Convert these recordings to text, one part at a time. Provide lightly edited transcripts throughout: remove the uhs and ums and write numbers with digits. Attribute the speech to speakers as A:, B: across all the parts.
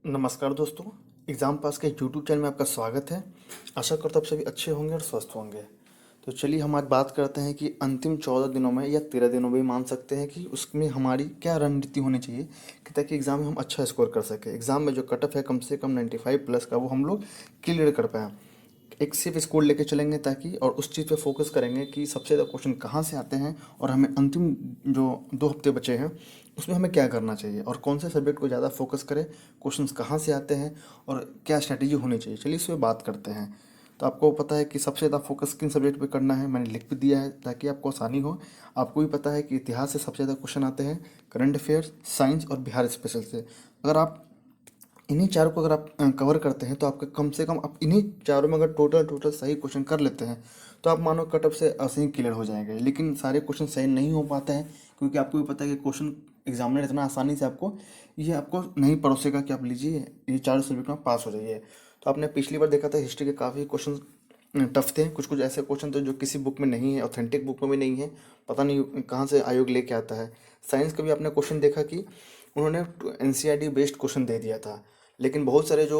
A: नमस्कार दोस्तों। Exam pass के यूट्यूब चैनल में आपका स्वागत है। आशा करता हूँ आप सभी अच्छे होंगे और स्वस्थ होंगे। तो चलिए हम आज बात करते हैं कि अंतिम 14 दिनों में या 13 दिनों में भी मान सकते हैं कि उसमें हमारी क्या रणनीति होनी चाहिए कि ताकि एग्ज़ाम में हम अच्छा स्कोर कर सकें। एग्ज़ाम में जो कट ऑफ है कम से कम 95 प्लस का वो हम लोग क्लियर कर पाएँ। एक सेफ स्कोर लेके चलेंगे ताकि और उस चीज़ पे फोकस करेंगे कि सबसे ज़्यादा क्वेश्चन कहाँ से आते हैं और हमें अंतिम जो 2 हफ्ते बचे हैं उसमें हमें क्या करना चाहिए और कौन से सब्जेक्ट को ज़्यादा फोकस करें, क्वेश्चंस कहाँ से आते हैं और क्या स्ट्रैटेजी होनी चाहिए। चलिए इस पे बात करते हैं। तो आपको पता है कि सबसे ज़्यादा फोकस किन सब्जेक्ट पे करना है, मैंने लिख भी दिया है ताकि आपको आसानी हो। आपको भी पता है कि इतिहास से सबसे ज़्यादा क्वेश्चन आते हैं, करंट अफेयर्स, साइंस और बिहार स्पेशल से। अगर आप इन्हीं चारों को अगर आप कवर करते हैं तो आपके कम से कम आप इन्हीं चारों में अगर टोटल टोटल सही क्वेश्चन कर लेते हैं तो आप मानो कट ऑफ से ऐसे ही क्लियर हो जाएंगे। लेकिन सारे क्वेश्चन सही नहीं हो पाते हैं क्योंकि आपको भी पता है कि क्वेश्चन एग्जामिनर इतना आसानी से आपको नहीं परोसेगा कि आप लीजिए ये चारों सब्जेक्ट में पास हो जाइए। तो आपने पिछली बार देखा था हिस्ट्री के काफ़ी क्वेश्चन टफ थे, कुछ कुछ ऐसे क्वेश्चन थे जो किसी बुक में नहीं है, ऑथेंटिक बुक में भी नहीं है, पता नहीं कहाँ से आयोग लेके आता है। साइंस का भी आपने क्वेश्चन देखा कि उन्होंने एनसीईआरटी बेस्ड क्वेश्चन दे दिया था। लेकिन बहुत सारे जो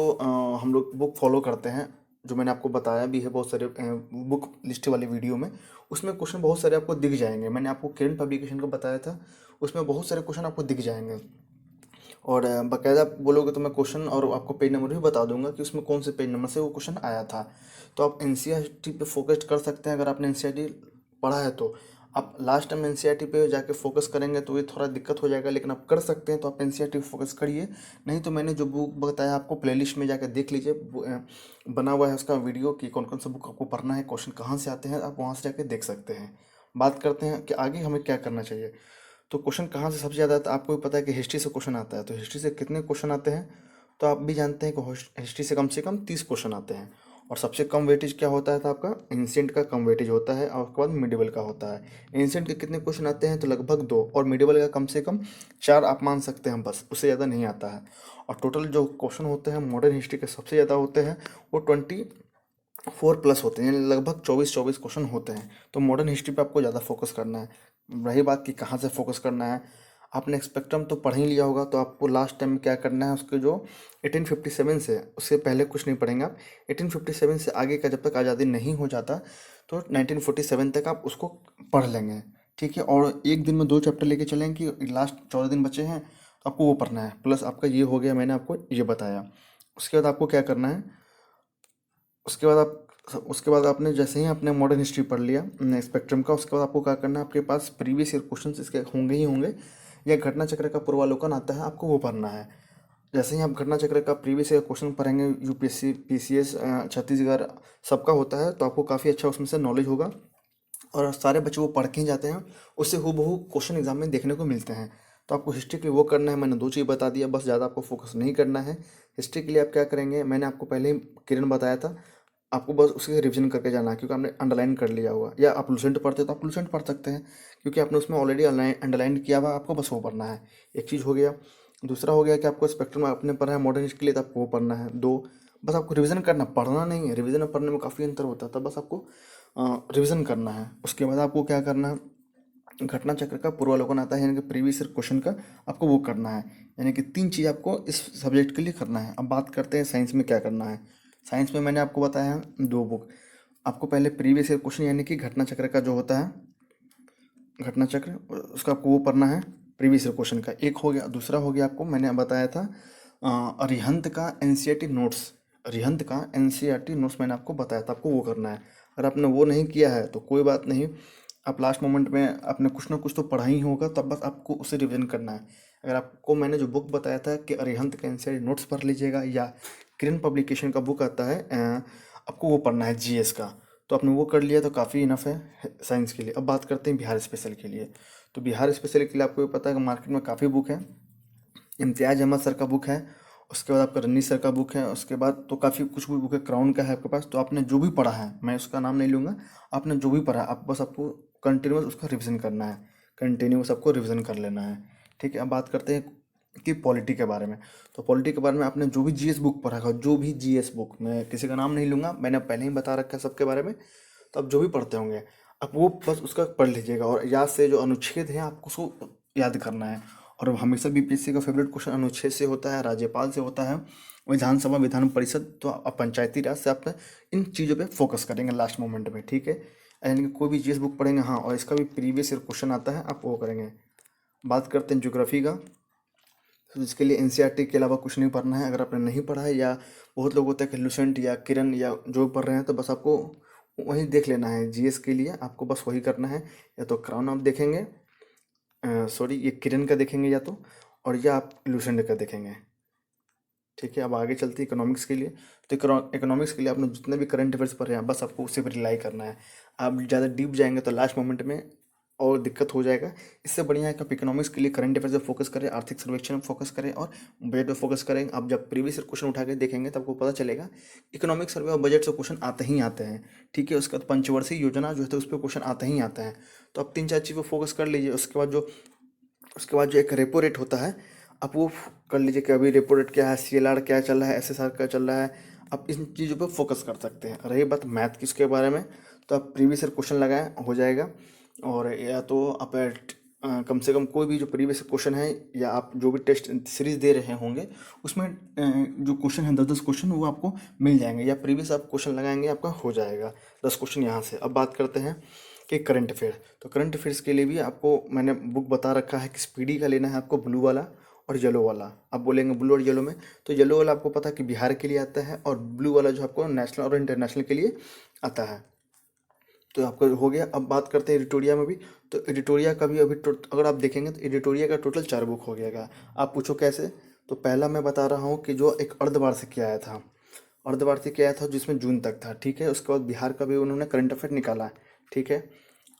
A: हम लोग बुक फॉलो करते हैं, जो मैंने आपको बताया भी है बहुत सारे बुक लिस्ट वाली वीडियो में, उसमें क्वेश्चन बहुत सारे आपको दिख जाएंगे। मैंने आपको किरण पब्लिकेशन का बताया था, उसमें बहुत सारे क्वेश्चन आपको दिख जाएंगे। और बाकायदा बोलोगे तो मैं क्वेश्चन और आपको पेज नंबर भी बता दूंगा कि उसमें कौन से पेज नंबर से वो क्वेश्चन आया था। तो आप एनसीईआरटी पे फोकस कर सकते हैं। अगर आपने एनसीईआरटी पढ़ा है तो आप लास्ट टाइम एनसीईआरटी पे जाके फोकस करेंगे तो ये थोड़ा दिक्कत हो जाएगा, लेकिन आप कर सकते हैं तो आप एनसीईआरटी पे फोकस करिए। नहीं तो मैंने जो बुक बताया आपको प्लेलिस्ट में जाकर देख लीजिए, बना हुआ है उसका वीडियो कि कौन कौन सा बुक आपको पढ़ना है, क्वेश्चन कहाँ से आते हैं, आप वहाँ से जाके देख सकते हैं। बात करते हैं कि आगे हमें क्या करना चाहिए। तो क्वेश्चन कहाँ से सबसे ज़्यादा आता है, आपको भी पता है कि हिस्ट्री से क्वेश्चन आता है। तो हिस्ट्री से कितने क्वेश्चन आते हैं तो आप भी जानते हैं कि हिस्ट्री से कम 30 क्वेश्चन आते हैं। और सबसे कम वेटेज क्या होता है तो आपका एंशिएंट का कम वेटेज होता है और उसके बाद मिडिवल का होता है। एंशिएंट के कितने क्वेश्चन आते हैं तो लगभग 2, और मिडिवल का कम से कम 4 आप मान सकते हैं, बस उससे ज़्यादा नहीं आता है। और टोटल जो क्वेश्चन होते हैं मॉडर्न हिस्ट्री के सबसे ज़्यादा होते हैं, वो 24+ होते हैं, यानी लगभग 24 क्वेश्चन होते हैं। तो मॉडर्न हिस्ट्री पे आपको ज़्यादा फोकस करना है। रही बात कि कहाँ से फोकस करना है, आपने स्पेक्ट्रम तो पढ़ ही लिया होगा, तो आपको लास्ट टाइम क्या करना है, उसके जो 1857 से उससे पहले कुछ नहीं पढ़ेंगे आप। 1857 से आगे का जब तक आज़ादी नहीं हो जाता तो 1947 तक आप उसको पढ़ लेंगे। ठीक है, और एक दिन में 2 चैप्टर लेके चलेंगे कि लास्ट 14 दिन बचे हैं तो आपको वो पढ़ना है। प्लस आपका ये हो गया, मैंने आपको ये बताया। उसके बाद आपको क्या करना है, उसके बाद आपने जैसे ही आपने मॉडर्न हिस्ट्री पढ़ लिया स्पेक्ट्रम का, उसके बाद आपको क्या करना है, आपके पास प्रीवियस ईयर क्वेश्चंस इसके होंगे ही होंगे, या घटना चक्र का पूर्वावलोकन आता है, आपको वो पढ़ना है। जैसे ही आप घटना चक्र का प्रीवियस ईयर क्वेश्चन पढ़ेंगे, यूपीएससी पीसीएस छत्तीसगढ़ सबका होता है, तो आपको काफ़ी अच्छा उसमें से नॉलेज होगा। और सारे बच्चे वो पढ़ के ही जाते हैं, उससे हूबहू क्वेश्चन एग्जाम में देखने को मिलते हैं। तो आपको हिस्ट्री के लिए वो करना है, मैंने 2 चीज़ बता दिया, बस ज़्यादा आपको फोकस नहीं करना है। हिस्ट्री के लिए आप क्या करेंगे, मैंने आपको पहले ही किरण बताया था, आपको बस उसके रिवीजन करके जाना है क्योंकि आपने अंडरलाइन कर लिया हुआ, या आप लुसेंट पढ़ते हो तो आप लुसेंट पढ़ सकते हैं क्योंकि आपने उसमें ऑलरेडी अंडरलाइन किया हुआ, आपको बस वो पढ़ना है। एक चीज़ हो गया। दूसरा हो गया कि आपको स्पेक्ट्रम आपने पढ़ा है मॉडर्न हिस्ट्री के लिए, तो आपको वो पढ़ना है। 2, बस आपको रिवीजन करना, पढ़ना नहीं है। रिवीजन और पढ़ने में काफ़ी अंतर होता है, तो बस आपको रिवीजन करना है। उसके बाद आपको क्या करना है, घटना चक्र का पूर्वावलोकन आता है, यानी कि प्रीवियस ईयर क्वेश्चन का आपको वो करना है। यानी कि 3 चीज़ आपको इस सब्जेक्ट के लिए करना है। अब बात करते हैं साइंस में क्या करना है। साइंस में मैंने आपको बताया है 2 बुक। आपको पहले प्रीवियस ईयर क्वेश्चन यानी कि घटना चक्र का जो होता है, घटना चक्र उसका आपको वो पढ़ना है, प्रीवियस ईयर क्वेश्चन का एक हो गया। दूसरा हो गया, आपको मैंने बताया था अरिहंत का एनसीईआरटी नोट्स, अरिहंत का एनसीईआरटी नोट्स मैंने आपको बताया था, आपको वो करना है। अगर आपने वो नहीं किया है तो कोई बात नहीं, आप लास्ट मोमेंट में आपने कुछ ना कुछ तो पढ़ा ही होगा, तब बस आपको उसे रिवीजन करना है। अगर आपको मैंने जो बुक बताया था कि अरिहंत का एनसीईआरटी नोट्स पढ़ लीजिएगा, या किरण पब्लिकेशन का बुक आता है आपको वो पढ़ना है जीएस का, तो आपने वो कर लिया तो काफ़ी इनफ है साइंस के लिए। अब बात करते हैं बिहार स्पेशल के लिए। तो बिहार स्पेशल के लिए आपको भी पता है कि मार्केट में काफ़ी बुक है। इम्तियाज़ अहमद सर का बुक है, उसके बाद आपका रन्नी सर का बुक है, उसके बाद तो काफ़ी कुछ भी बुक है, क्राउन का है आपके पास। तो आपने जो भी पढ़ा है, मैं उसका नाम नहीं लूँगा, आपने जो भी पढ़ा है आप बस आपको कंटिन्यूस उसका रिवीजन करना है, कंटिन्यूस आपको रिवीजन कर लेना है। ठीक है, अब बात करते हैं कि पॉलिटी के बारे में। तो पॉलिटी के बारे में आपने जो भी जीएस बुक पढ़ा है, जो भी जीएस बुक, मैं किसी का नाम नहीं लूँगा, मैंने पहले ही बता रखा है सबके बारे में, तो आप जो भी पढ़ते होंगे आप वो बस उसका पढ़ लीजिएगा, और याद से जो अनुच्छेद है आपको उसको याद करना है। और हमेशा बीपीएससी का फेवरेट क्वेश्चन अनुच्छेद से होता है, राज्यपाल से होता है, विधानसभा, विधान परिषद, तो आप पंचायती राज से आप इन चीज़ों पे फोकस करेंगे लास्ट मोमेंट में, ठीक है। यानी कि कोई भी जीएस बुक पढ़ेंगे, हाँ, और इसका भी प्रीवियस ईयर क्वेश्चन आता है, आप वो करेंगे। बात करते हैं ज्योग्राफी का। तो इसके लिए एनसीईआरटी के अलावा कुछ नहीं पढ़ना है। अगर आपने नहीं पढ़ा है, या बहुत लोग होते हैं कि लुसेंट या किरण या जो पढ़ रहे हैं, तो बस आपको वही देख लेना है। जीएस के लिए आपको बस वही करना है, या तो क्राउन आप देखेंगे, सॉरी ये किरण का देखेंगे या तो, और या आप लुसेंट का देखेंगे, ठीक है। अब आगे चलते हैं इकोनॉमिक्स के लिए। तो इकोनॉमिक्स के लिए आपने जितने भी करंट अफेयर्स पढ़ रहे हैं, बस आपको उसी पर रिलाई करना है। आप ज़्यादा डीप जाएंगे तो लास्ट मोमेंट में और दिक्कत हो जाएगा। इससे बढ़िया है कि आप इकोनॉमिक्स के लिए करंट अफेयर्स पे फोकस करें, आर्थिक सर्वेक्षण में फोकस करें और बजट पे फोकस करें। आप जब प्रीवियस क्वेश्चन उठा के देखेंगे तो आपको पता चलेगा इकोनॉमिक सर्वे और बजट से क्वेश्चन आते ही आते हैं, ठीक है। उसके बाद पंचवर्षीय योजना जो है तो उस पर क्वेश्चन आते ही आते हैं। तो आप 3-4 चीज़ पर फोकस कर लीजिए। उसके बाद जो एक रेपो रेट होता है, आप वो कर लीजिए कि अभी रेपो रेट क्या है, सीएलआर क्या चल रहा है, एसएसआर क्या चल रहा है। आप इन चीज़ों पर फोकस कर सकते हैं। रही बात मैथ की इसके बारे में, तो आप प्रीवियस ईयर क्वेश्चन लगाएं, हो जाएगा। और या तो आप कम से कम कोई भी जो प्रीवियस क्वेश्चन है, या आप जो भी टेस्ट सीरीज दे रहे होंगे उसमें जो क्वेश्चन है 10-10 क्वेश्चन वो आपको मिल जाएंगे, या प्रीवियस आप क्वेश्चन लगाएंगे आपका हो जाएगा 10 क्वेश्चन यहाँ से। अब बात करते हैं कि करंट अफेयर। तो करंट अफेयर्स के लिए भी आपको मैंने बुक बता रखा है कि स्पीडी का लेना है आपको, ब्लू वाला और येलो वाला। आप बोलेंगे ब्लू और येलो में, तो येलो वाला आपको पता है कि बिहार के लिए आता है, और ब्लू वाला जो आपको नेशनल और इंटरनेशनल के लिए आता है। तो आपका हो गया। अब बात करते हैं एडिटोरिया में भी। तो एडिटोरिया का भी अभी अगर आप देखेंगे तो एडिटोरिया का टोटल 4 बुक हो गया। आप पूछो कैसे, तो पहला मैं बता रहा हूँ कि जो एक अर्धवार्षिक आया था, अर्धवार्षिक आया था जिसमें जून तक था, ठीक है। उसके बाद बिहार का भी उन्होंने करंट अफेयर निकाला है, ठीक है।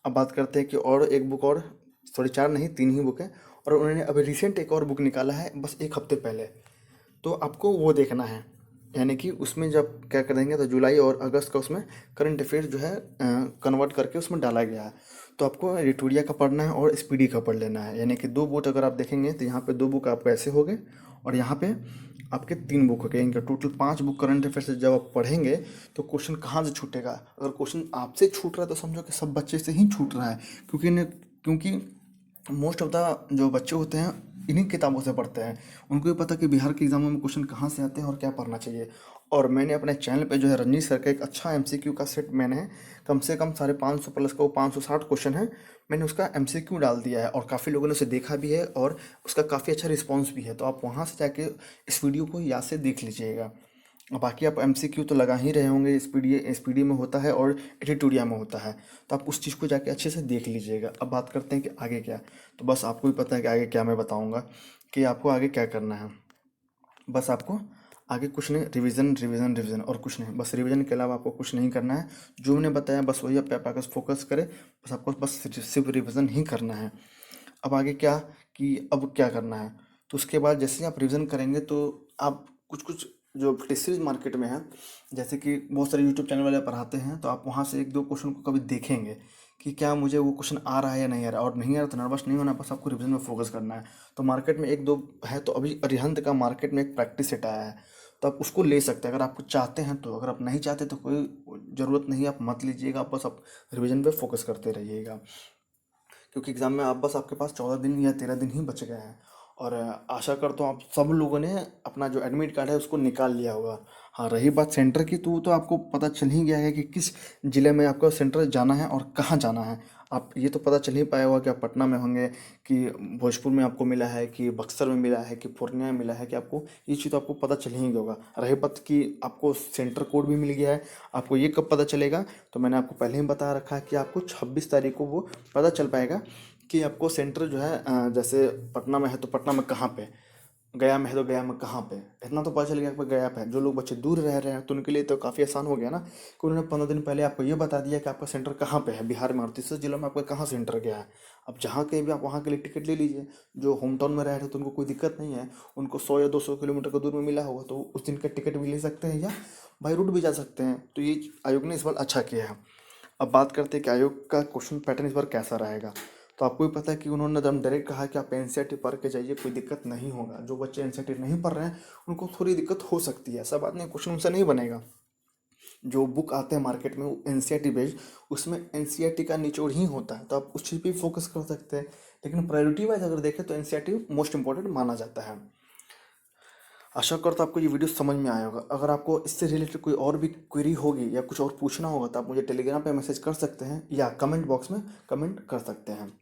A: अब बात करते हैं कि और एक बुक और, सॉरी 4 नहीं 3 ही बुक है, और उन्होंने अभी रिसेंट एक और बुक निकाला है बस 1 हफ्ते पहले। तो आपको वो देखना है, यानी कि उसमें जब क्या करेंगे तो जुलाई और अगस्त का उसमें करंट अफेयर जो है कन्वर्ट करके उसमें डाला गया है। तो आपको एडिटोरिया का पढ़ना है और स्पीडी का पढ़ लेना है। यानी कि 2 बुक अगर आप देखेंगे तो यहाँ पे 2 बुक आपको ऐसे हो गए, और यहाँ पे आपके 3 बुक हो गए। इनका टोटल 5 बुक करंट अफेयर से जब आप पढ़ेंगे तो क्वेश्चन कहाँ से छूटेगा। अगर क्वेश्चन आपसे छूट रहा है तो समझो कि सब बच्चे से ही छूट रहा है, क्योंकि मोस्ट ऑफ द जो बच्चे होते हैं इन्हीं किताबों से पढ़ते हैं। उनको भी पता कि बिहार के एग्जामों में क्वेश्चन कहाँ से आते हैं और क्या पढ़ना चाहिए। और मैंने अपने चैनल पे जो है रजनीश सर का एक अच्छा एमसीक्यू का सेट मैंने कम से कम 550 प्लस का, वो 560 क्वेश्चन है, मैंने उसका एमसीक्यू डाल दिया है, और काफ़ी लोगों ने उसे देखा भी है और उसका काफ़ी अच्छा रिस्पॉन्स भी है। तो आप वहाँ से जाके इस वीडियो को याद से देख लीजिएगा। और बाकी आप एमसीक्यू तो लगा ही रहे होंगे, स्पीडी में होता है और एडिटोरिया में होता है, तो आप उस चीज़ को जाके अच्छे से देख लीजिएगा। अब बात करते हैं कि आगे क्या। तो बस आपको भी पता है कि आगे क्या मैं बताऊंगा, कि आपको आगे क्या करना है। बस आपको आगे कुछ नहीं, रिवीजन रिवीजन रिवीजन और कुछ नहीं। बस रिवीजन के अलावा आपको कुछ नहीं करना है। जो मैंने बताया बस वही आप पे फोकस करें। बस आपको बस सिर्फ रिवीजन ही करना है। अब आगे क्या, कि अब क्या करना है। तो उसके बाद जैसे ही आप रिवीजन करेंगे तो आप कुछ कुछ जो टेस्ट सीरीज मार्केट में है, जैसे कि बहुत सारे यूट्यूब चैनल वाले पढ़ाते हैं, तो आप वहाँ से 1-2 क्वेश्चन को कभी देखेंगे कि क्या मुझे वो क्वेश्चन आ रहा है या नहीं आ रहा है। और नहीं आ रहा तो नर्वस नहीं होना, बस आपको रिवीजन में फोकस करना है। तो मार्केट में 1-2 है, तो अभी अरिहंत का मार्केट में एक प्रैक्टिस सेट आया है, तो आप उसको ले सकते हैं अगर आपको चाहते हैं तो। अगर आप नहीं चाहते तो कोई ज़रूरत नहीं है, आप मत लीजिएगा, बस आप रिवीजन पे फोकस करते रहिएगा। क्योंकि एग्ज़ाम में आप बस आपके पास 14 दिन या 13 दिन ही बच गए हैं। और आशा करता हूँ आप सब लोगों ने अपना जो एडमिट कार्ड है उसको निकाल लिया होगा। हाँ, रही बात सेंटर की, तो आपको पता चल ही गया है कि किस ज़िले में आपको सेंटर जाना है और कहाँ जाना है। आप ये तो पता चल ही पाया होगा कि आप पटना में होंगे, कि भोजपुर में आपको मिला है, कि बक्सर में मिला है, कि पूर्णिया में मिला है, कि आपको ये चीज़ तो आपको पता चल ही होगा। रही बात कि आपको सेंटर कोड भी मिल गया है, आपको ये कब पता चलेगा, तो मैंने आपको पहले ही बता रखा है कि आपको 26 तारीख को वो पता चल पाएगा कि आपको सेंटर जो है जैसे पटना में है तो पटना में कहाँ पे, गया में है तो गया में कहाँ पे। इतना तो पता चल गया कि गया पे है। जो लोग बच्चे दूर रह रहे हैं तो उनके लिए तो काफ़ी आसान हो गया ना, कि उन्होंने 15 दिन पहले आपको ये बता दिया कि आपका सेंटर कहाँ पे है बिहार में, और तीसरे जिलों में आपका कहाँ सेंटर गया है। अब जहाँ कहीं भी आप वहाँ के लिए टिकट ले लीजिए। जो होम टाउन में रह रहे हैं तो उनको कोई दिक्कत नहीं है, उनको 100 या 200 किलोमीटर का दूर में मिला होगा तो उस दिन का टिकट भी ले सकते हैं, या बाई रूट भी जा सकते हैं। तो ये आयोग ने इस बार अच्छा किया है। अब बात करते हैं कि आयोग का क्वेश्चन पैटर्न इस बार कैसा रहेगा। तो आपको भी पता है कि उन्होंने एकदम डायरेक्ट कहा कि आप एनसीईआरटी पढ़ के जाइए, कोई दिक्कत नहीं होगा। जो बच्चे एनसीईआरटी नहीं पढ़ रहे हैं उनको थोड़ी दिक्कत हो सकती है, ऐसा बात नहीं, क्वेश्चन उनसे नहीं बनेगा। जो बुक आते हैं मार्केट में वो एनसीईआरटी बेस्ड, उसमें एनसीईआरटी का निचोड़ ही होता है, तो आप उस चीज़ पे फोकस कर सकते हैं। लेकिन प्रायोरिटी वाइज अगर देखें तो एनसीईआरटी मोस्ट इंपॉर्टेंट माना जाता है। आशा करता हूँ आपको ये वीडियो समझ में आया होगा। अगर आपको इससे रिलेटेड कोई और भी क्वेरी होगी या कुछ और पूछना होगा तो आप मुझे टेलीग्राम पे मैसेज कर सकते हैं या कमेंट बॉक्स में कमेंट कर सकते हैं।